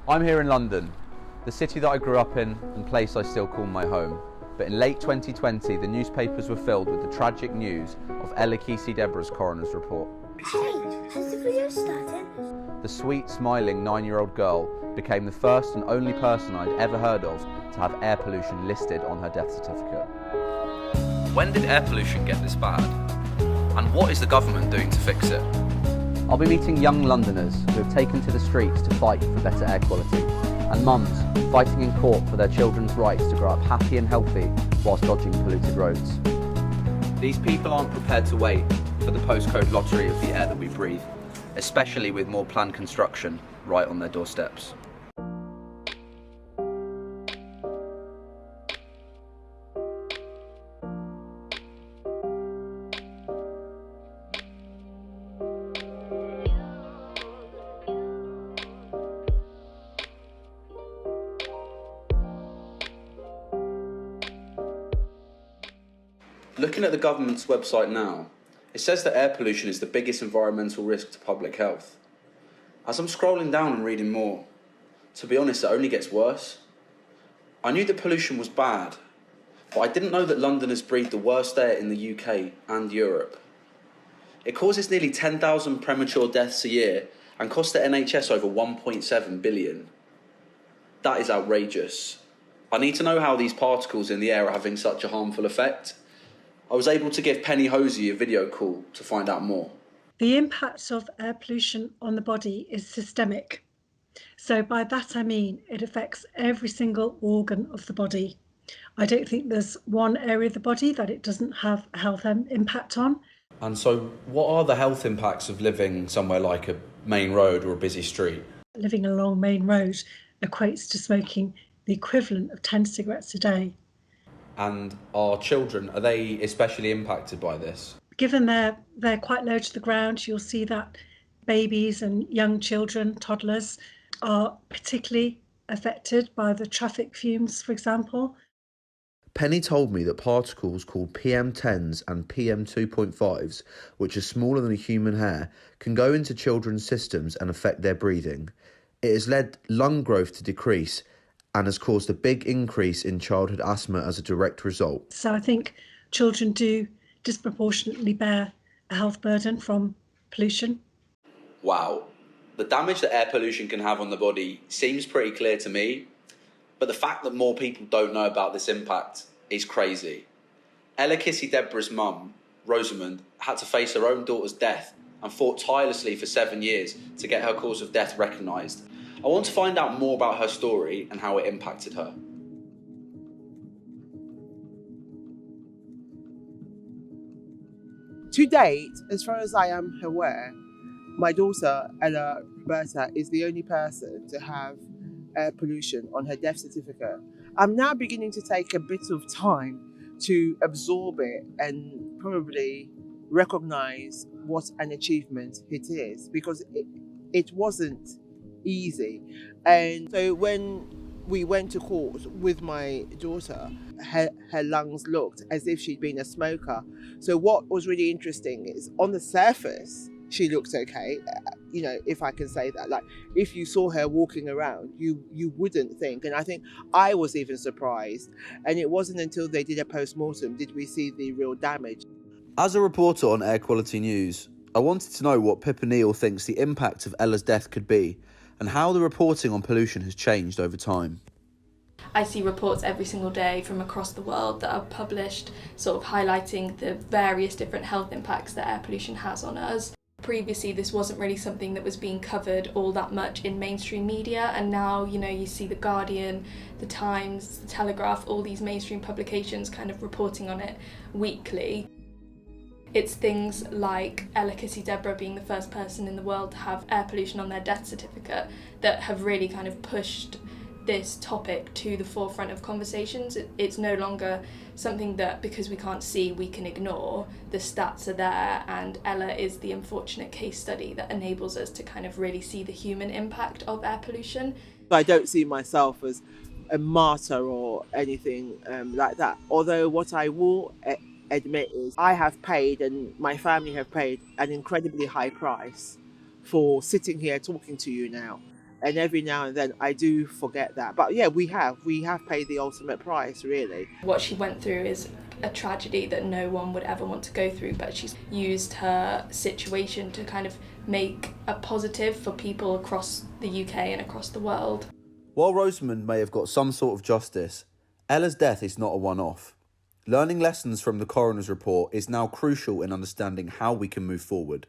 I'm here in London, the city that I grew up in and place I still call my home. But in late 2020, the newspapers were filled with the tragic news of Ella Deborah's coroner's report. Hey, has the video started? The sweet, smiling 9-year-old girl became the first and only person I'd ever heard of to have air pollution listed on her death certificate. When did air pollution get this bad? And what is the government doing to fix it? I'll be meeting young Londoners who have taken to the streets to fight for better air quality, and mums fighting in court for their children's rights to grow up happy and healthy whilst dodging polluted roads. These people aren't prepared to wait for the postcode lottery of the air that we breathe, especially with more planned construction right on their doorsteps. Looking at the government's website now, it says that air pollution is the biggest environmental risk to public health. As I'm scrolling down and reading more, to be honest, it only gets worse. I knew that pollution was bad, but I didn't know that Londoners breathe the worst air in the UK and Europe. It causes nearly 10,000 premature deaths a year and costs the NHS over 1.7 billion. That is outrageous. I need to know how these particles in the air are having such a harmful effect. I was able to give Penny Hosey a video call to find out more. The impact of air pollution on the body is systemic. So by that I mean it affects every single organ of the body. I don't think there's one area of the body that it doesn't have a health impact on. And so what are the health impacts of living somewhere like a main road or a busy street? Living along main road equates to smoking the equivalent of 10 cigarettes a day. And our children, are they especially impacted by this? Given they're quite low to the ground, you'll see that babies and young children, toddlers, are particularly affected by the traffic fumes, for example. Penny told me that particles called PM10s and PM2.5s, which are smaller than a human hair, can go into children's systems and affect their breathing. It has led lung growth to decrease and has caused a big increase in childhood asthma as a direct result. So I think children do disproportionately bear a health burden from pollution. Wow. The damage that air pollution can have on the body seems pretty clear to me, but the fact that more people don't know about this impact is crazy. Ella Deborah's mum, Rosamond, had to face her own daughter's death and fought tirelessly for 7 years to get her cause of death recognised. I want to find out more about her story and how it impacted her. To date, as far as I am aware, my daughter, Ella Roberta, is the only person to have air pollution on her death certificate. I'm now beginning to take a bit of time to absorb it and probably recognise what an achievement it is, because it wasn't easy. And so when we went to court with my daughter, her lungs looked as if she'd been a smoker. So what was really interesting is, on the surface, she looked okay, if I can say that. Like, if you saw her walking around, you wouldn't think. And I think I was even surprised. And it wasn't until they did a post-mortem did we see the real damage. As a reporter on Air Quality News, I wanted to know what Pippa Neal thinks the impact of Ella's death could be, and how the reporting on pollution has changed over time. I see reports every single day from across the world that are published, sort of highlighting the various different health impacts that air pollution has on us. Previously, this wasn't really something that was being covered all that much in mainstream media, and now, you see The Guardian, The Times, The Telegraph, all these mainstream publications kind of reporting on it weekly. It's things like Ella Deborah being the first person in the world to have air pollution on their death certificate that have really kind of pushed this topic to the forefront of conversations. It's no longer something that, because we can't see, we can ignore. The stats are there, and Ella is the unfortunate case study that enables us to kind of really see the human impact of air pollution. I don't see myself as a martyr or anything like that. Although what I will admit is I have paid, and my family have paid, an incredibly high price for sitting here talking to you now. And every now and then I do forget that. But yeah, we have paid the ultimate price, really. What she went through is a tragedy that no one would ever want to go through, but she's used her situation to kind of make a positive for people across the UK and across the world. While Rosamund may have got some sort of justice, Ella's death is not a one-off. Learning lessons from the coroner's report is now crucial in understanding how we can move forward.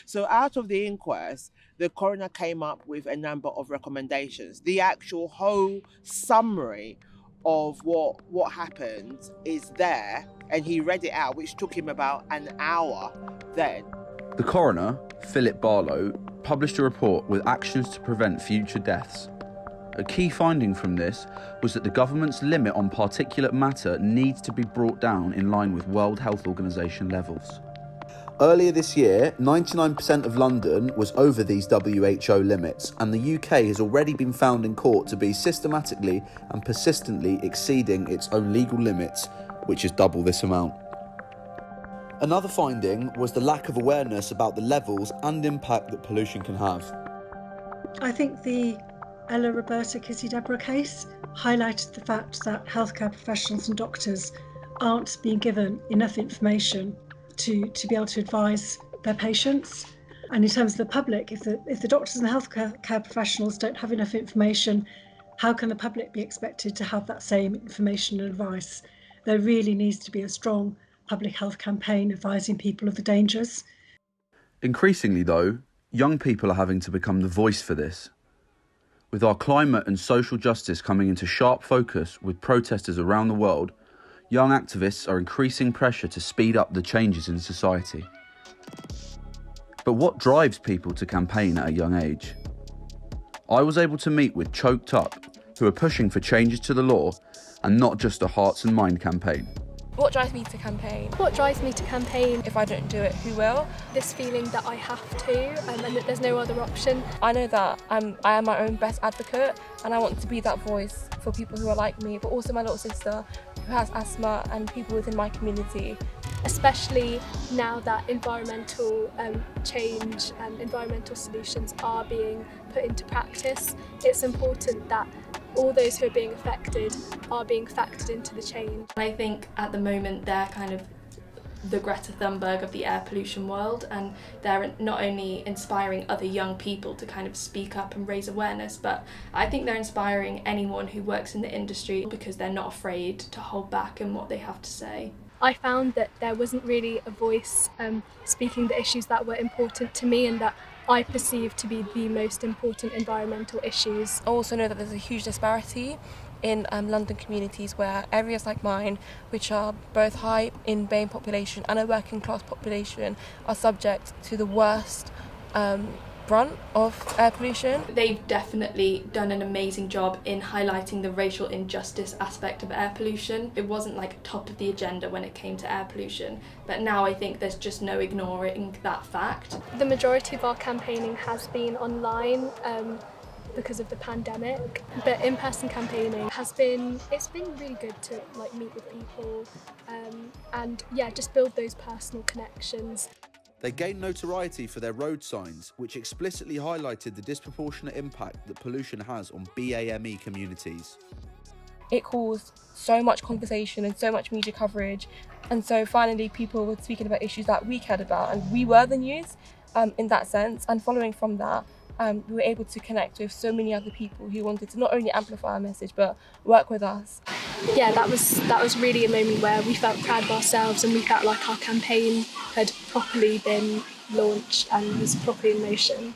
So out of the inquest, the coroner came up with a number of recommendations. The actual whole summary of what happened is there, and he read it out, which took him about an hour then. The coroner, Philip Barlow, published a report with actions to prevent future deaths. A key finding from this was that the government's limit on particulate matter needs to be brought down in line with World Health Organization levels. Earlier this year, 99% of London was over these WHO limits, and the UK has already been found in court to be systematically and persistently exceeding its own legal limits, which is double this amount. Another finding was the lack of awareness about the levels and impact that pollution can have. I think the Ella Roberta Kitty Deborah case highlighted the fact that healthcare professionals and doctors aren't being given enough information to be able to advise their patients. And in terms of the public, if the doctors and the healthcare professionals don't have enough information, how can the public be expected to have that same information and advice? There really needs to be a strong public health campaign advising people of the dangers. Increasingly though, young people are having to become the voice for this. With our climate and social justice coming into sharp focus with protesters around the world, young activists are increasing pressure to speed up the changes in society. But what drives people to campaign at a young age? I was able to meet with Choked Up, who are pushing for changes to the law and not just a hearts and mind campaign. What drives me to campaign? What drives me to campaign? If I don't do it, who will? This feeling that I have to and that there's no other option. I know that I am my own best advocate, and I want to be that voice for people who are like me, but also my little sister who has asthma and people within my community. Especially now that environmental change and environmental solutions are being put into practice, it's important that all those who are being affected are being factored into the change. I think at the moment they're kind of the Greta Thunberg of the air pollution world, and they're not only inspiring other young people to kind of speak up and raise awareness, but I think they're inspiring anyone who works in the industry because they're not afraid to hold back in what they have to say. I found that there wasn't really a voice speaking the issues that were important to me and that I perceive to be the most important environmental issues. I also know that there's a huge disparity in London communities where areas like mine, which are both high in BAME population and a working class population, are subject to the worst brunt of air pollution. They've definitely done an amazing job in highlighting the racial injustice aspect of air pollution. It wasn't like top of the agenda when it came to air pollution, but now I think there's just no ignoring that fact. The majority of our campaigning has been online because of the pandemic, but in-person campaigning it's been really good to like meet with people and just build those personal connections. They gained notoriety for their road signs, which explicitly highlighted the disproportionate impact that pollution has on BAME communities. It caused so much conversation and so much media coverage, and so finally people were speaking about issues that we cared about, and we were the news in that sense. And following from that, we were able to connect with so many other people who wanted to not only amplify our message but work with us. Yeah, that was really a moment where we felt proud of ourselves and we felt like our campaign had properly been launched and was properly in motion.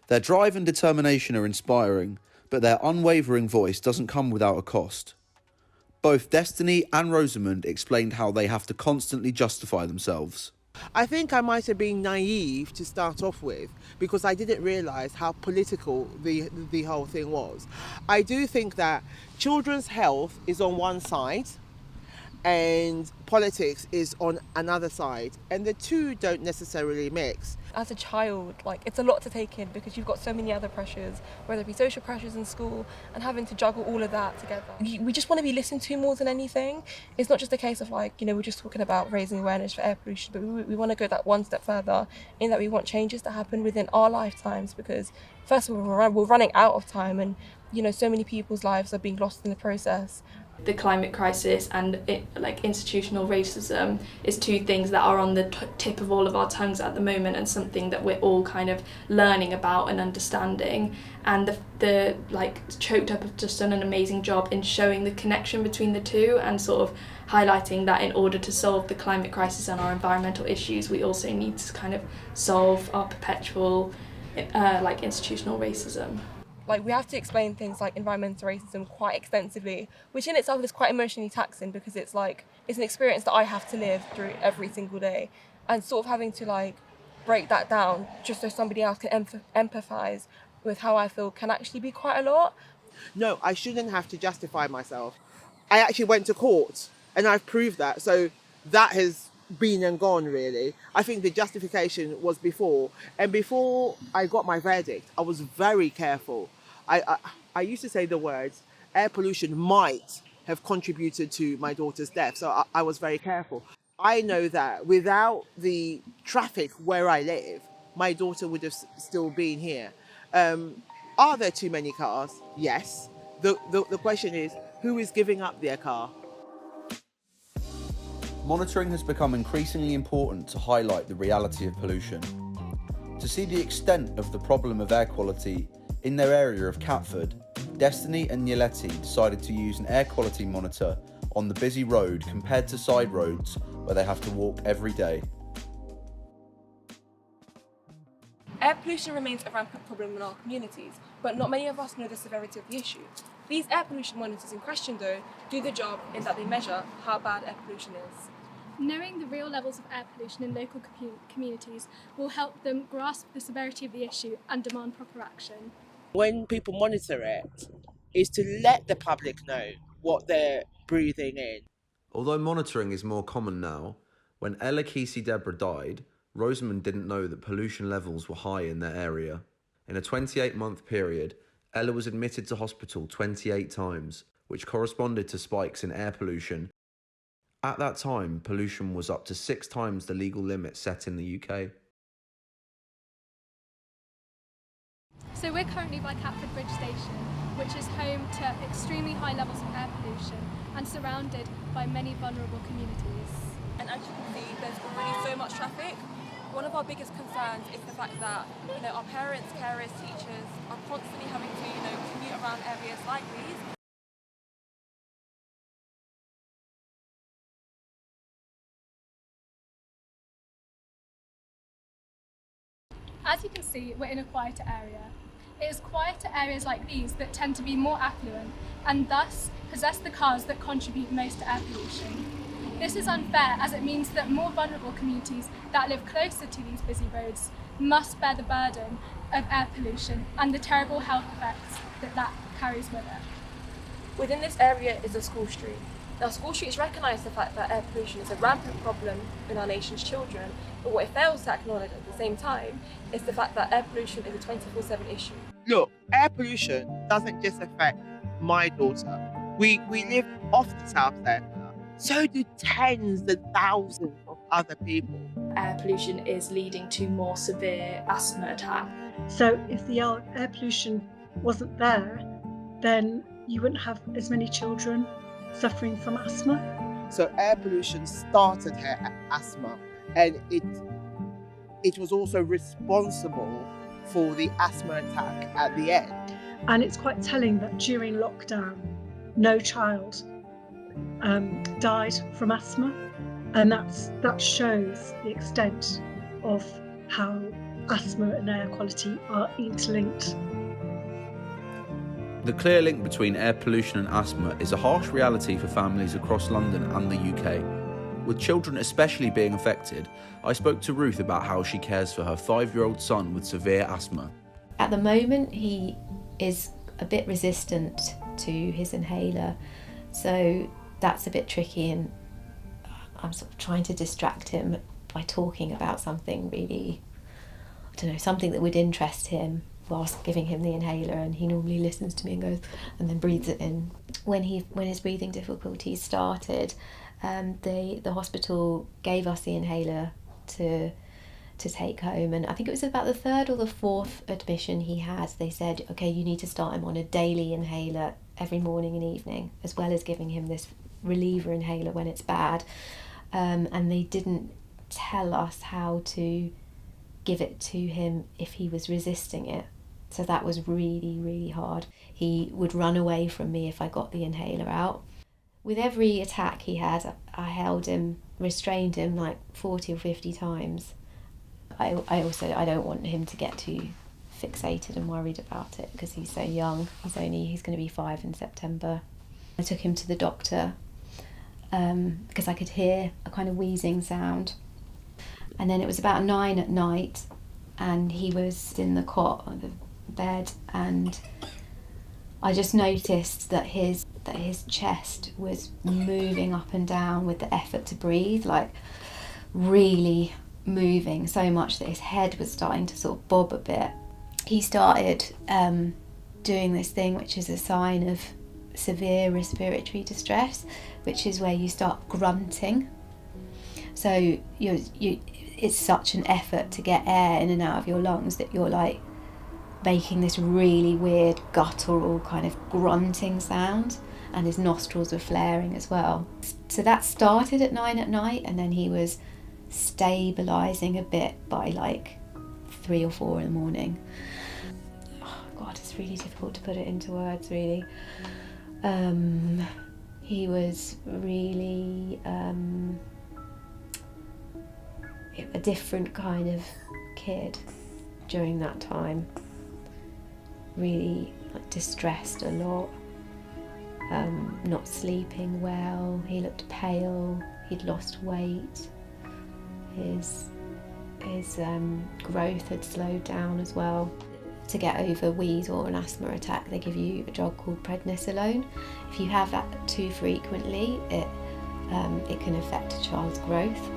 Their drive and determination are inspiring, but their unwavering voice doesn't come without a cost. Both Destiny and Rosamund explained how they have to constantly justify themselves. I think I might have been naive to start off with because I didn't realise how political the whole thing was. I do think that children's health is on one side and politics is on another side, and the two don't necessarily mix. As a child, like, it's a lot to take in because you've got so many other pressures, whether it be social pressures in school, and having to juggle all of that together. We just want to be listened to more than anything. It's not just a case of, like, you know, we're just talking about raising awareness for air pollution, but we want to go that one step further in that we want changes to happen within our lifetimes, because first of all, we're running out of time, and, you know, so many people's lives are being lost in the process. The climate crisis and institutional racism is two things that are on the tip of all of our tongues at the moment, and something that we're all kind of learning about and understanding. And the Choked Up have just done an amazing job in showing the connection between the two, and sort of highlighting that in order to solve the climate crisis and our environmental issues, we also need to kind of solve our perpetual institutional racism. Like, we have to explain things like environmental racism quite extensively, which in itself is quite emotionally taxing, because it's an experience that I have to live through every single day, and sort of having to break that down just so somebody else can empathise with how I feel can actually be quite a lot. No, I shouldn't have to justify myself. I actually went to court and I've proved that, so that has been and gone, really. I think the justification was before, and before I got my verdict, I was very careful. I used to say the words, air pollution might have contributed to my daughter's death, so I was very careful. I know that without the traffic where I live, my daughter would have still been here. Are there too many cars? Yes. The question is, who is giving up their car? Monitoring has become increasingly important to highlight the reality of pollution. To see the extent of the problem of air quality in their area of Catford, Destiny and Nieletti decided to use an air quality monitor on the busy road compared to side roads where they have to walk every day. Air pollution remains a rampant problem in our communities, but not many of us know the severity of the issue. These air pollution monitors in question, though, do the job in that they measure how bad air pollution is. Knowing the real levels of air pollution in local communities will help them grasp the severity of the issue and demand proper action. When people monitor it, is to let the public know what they're breathing in. Although monitoring is more common now, when Ella Kesey-Deborah died, Rosamond didn't know that pollution levels were high in their area. In a 28-month period, Ella was admitted to hospital 28 times, which corresponded to spikes in air pollution. At that time, pollution was up to 6 times the legal limit set in the UK. So we're currently by Catford Bridge Station, which is home to extremely high levels of air pollution and surrounded by many vulnerable communities. And as you can see, there's already so much traffic. One of our biggest concerns is the fact that, our parents, carers, teachers are constantly having to, commute around areas like these. As you can see, we're in a quieter area. It is quieter areas like these that tend to be more affluent and thus possess the cars that contribute most to air pollution. This is unfair, as it means that more vulnerable communities that live closer to these busy roads must bear the burden of air pollution and the terrible health effects that carries with it. Within this area is a school street. Now, school streets recognise the fact that air pollution is a rampant problem in our nation's children, but what it fails to acknowledge at the same time is the fact that air pollution is a 24/7 issue. Look, air pollution doesn't just affect my daughter. We live off the south centre. So do tens and thousands of other people. Air pollution is leading to more severe asthma attacks. So if the air pollution wasn't there, then you wouldn't have as many children suffering from asthma. So air pollution started her asthma, and it was also responsible for the asthma attack at the end. And it's quite telling that during lockdown, no child died from asthma, and that shows the extent of how asthma and air quality are interlinked. The clear link between air pollution and asthma is a harsh reality for families across London and the UK. With children especially being affected, I spoke to Ruth about how she cares for her 5-year-old son with severe asthma. At the moment, he is a bit resistant to his inhaler, so that's a bit tricky, and I'm sort of trying to distract him by talking about something really, I don't know, something that would interest him whilst giving him the inhaler, and he normally listens to me and goes and then breathes it in. When his breathing difficulties started, the hospital gave us the inhaler to take home, and I think it was about the third or the fourth admission he had, they said, okay, you need to start him on a daily inhaler every morning and evening, as well as giving him this reliever inhaler when it's bad. And they didn't tell us how to give it to him if he was resisting it. So that was really, really hard. He would run away from me if I got the inhaler out. With every attack he had, I held him, restrained him like 40 or 50 times. I don't want him to get too fixated and worried about it because he's so young. He's going to be 5 in September. I took him to the doctor because I could hear a kind of wheezing sound. And then it was about 9 at night and he was in the cot on the bed, and I just noticed that his chest was moving up and down with the effort to breathe, like really moving so much that his head was starting to sort of bob a bit. He started doing this thing which is a sign of severe respiratory distress, which is where you start grunting. So it's such an effort to get air in and out of your lungs that you're like making this really weird guttural kind of grunting sound, and his nostrils were flaring as well. So that started at 9 at night, and then he was stabilising a bit by like 3 or 4 in the morning. Oh God, it's really difficult to put it into words, really. He was really a different kind of kid during that time. Really distressed a lot, not sleeping well. He looked pale, he'd lost weight, his growth had slowed down as well. To get over wheeze or an asthma attack, they give you a drug called prednisolone. If you have that too frequently, it can affect a child's growth.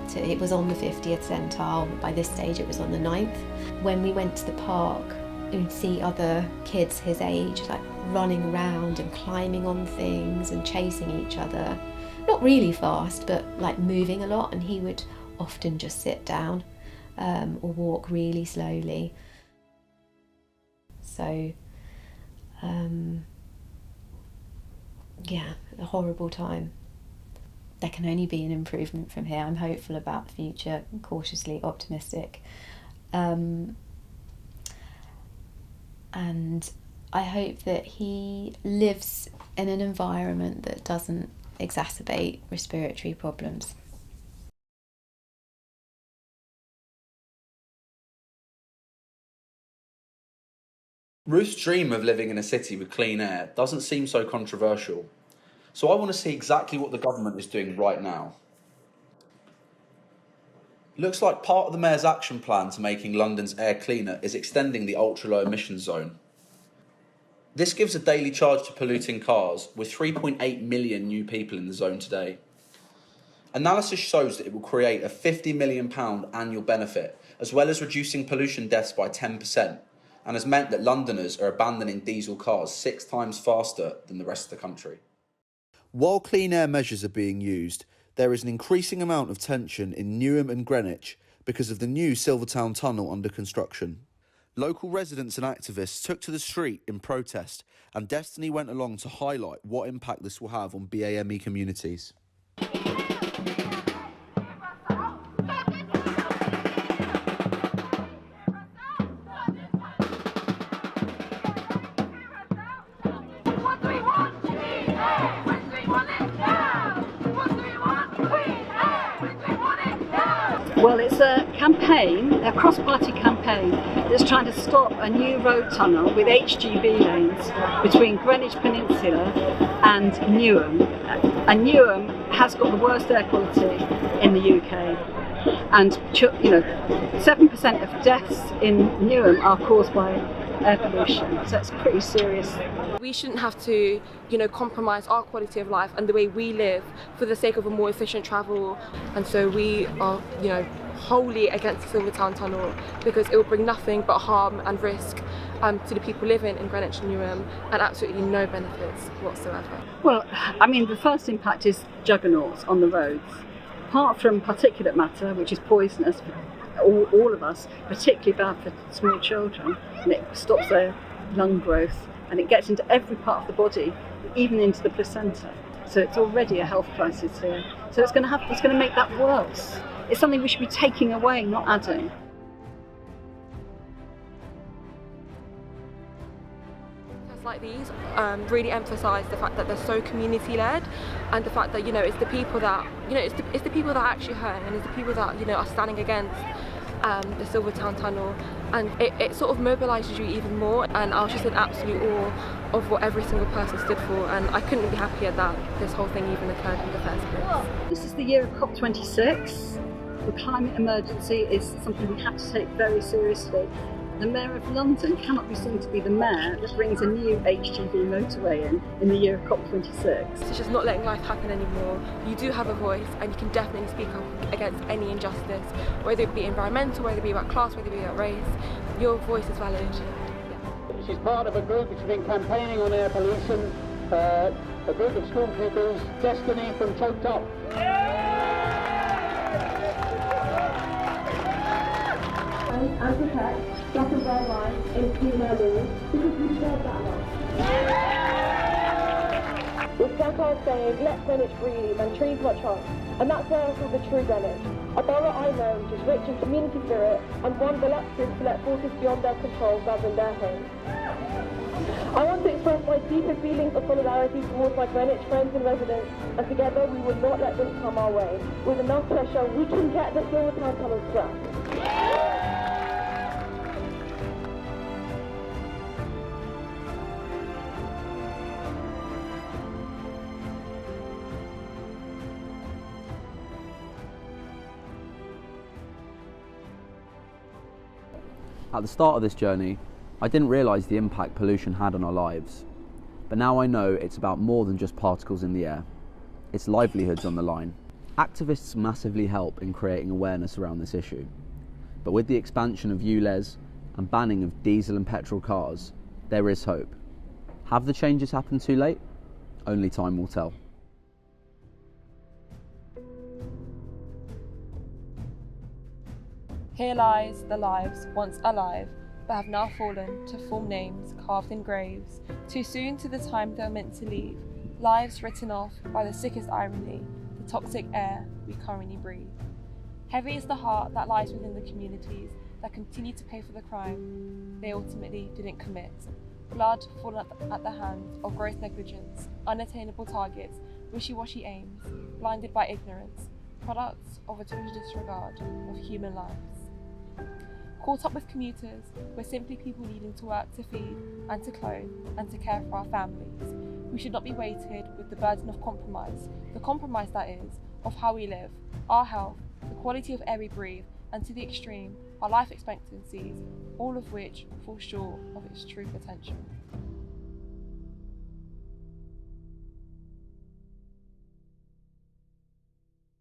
So it was on the 50th centile. By this stage it was on the 9th. When we went to the park, you'd see other kids his age like running around and climbing on things and chasing each other. Not really fast, but like moving a lot, and he would often just sit down or walk really slowly. So, yeah, a horrible time. There can only be an improvement from here. I'm hopeful about the future, cautiously optimistic. And I hope that he lives in an environment that doesn't exacerbate respiratory problems. Ruth's dream of living in a city with clean air doesn't seem so controversial. So I want to see exactly what the government is doing right now. Looks like part of the Mayor's action plan to making London's air cleaner is extending the ultra-low emissions zone. This gives a daily charge to polluting cars, with 3.8 million new people in the zone today. Analysis shows that it will create a £50 million annual benefit, as well as reducing pollution deaths by 10%, and has meant that Londoners are abandoning diesel cars 6 times faster than the rest of the country. While clean air measures are being used, there is an increasing amount of tension in Newham and Greenwich because of the new Silvertown Tunnel under construction. Local residents and activists took to the street in protest, and Destiny went along to highlight what impact this will have on BAME communities. Well, it's a campaign, a cross-party campaign that's trying to stop a new road tunnel with HGV lanes between Greenwich Peninsula and Newham. And Newham has got the worst air quality in the UK. And 7% of deaths in Newham are caused by air pollution, so it's pretty serious. We shouldn't have to, compromise our quality of life and the way we live for the sake of a more efficient travel. And so we are, wholly against the Silvertown Tunnel because it will bring nothing but harm and risk to the people living in Greenwich and Newham, and absolutely no benefits whatsoever. Well, the first impact is juggernauts on the roads. Apart from particulate matter, which is poisonous for all of us, particularly bad for small children, and it stops their lung growth, and it gets into every part of the body, even into the placenta. So it's already a health crisis here. So it's going to make that worse. It's something we should be taking away, not adding. Like these really emphasise the fact that they're so community-led, and the fact that it's the people that it's the people that are actually hurting, and it's the people that are standing against the Silvertown Tunnel, and it sort of mobilises you even more. And I was just in absolute awe of what every single person stood for, and I couldn't be happier that this whole thing even occurred in the first place. This is the year of COP26. The climate emergency is something we have to take very seriously. The Mayor of London cannot be seen to be the mayor that brings a new HGV motorway in the year of COP26. It's just not letting life happen anymore. You do have a voice, and you can definitely speak up against any injustice, whether it be environmental, whether it be about class, whether it be about race. Your voice is valid. She's part of a group which has been campaigning on air pollution, a group of school pupils, Destiny from Choked Up. And protect black and brown lives in female laws because we shared that love. With placards saying, let Greenwich breathe and trees much on. And that's where I feel the true Greenwich. A borough I know which is rich in community spirit and one reluctant to let forces beyond their control govern their home. I want to express my deepest feelings of solidarity towards my Greenwich friends and residents, and together we will not let them come our way. With enough pressure, we can get the Silvertown Tunnel scrapped. At the start of this journey, I didn't realise the impact pollution had on our lives. But now I know it's about more than just particles in the air. It's livelihoods on the line. Activists massively help in creating awareness around this issue. But with the expansion of ULEZ and banning of diesel and petrol cars, there is hope. Have the changes happened too late? Only time will tell. Here lies the lives once alive, but have now fallen to form names carved in graves, too soon to the time they were meant to leave, lives written off by the sickest irony, the toxic air we currently breathe. Heavy is the heart that lies within the communities that continue to pay for the crime they ultimately didn't commit. Blood fallen at the hands of gross negligence, unattainable targets, wishy-washy aims, blinded by ignorance, products of a total disregard of human lives. Caught up with commuters, we're simply people needing to work to feed and to clothe and to care for our families. We should not be weighted with the burden of compromise, the compromise that is, of how we live, our health, the quality of air we breathe, and to the extreme, our life expectancies, all of which fall short of its true potential.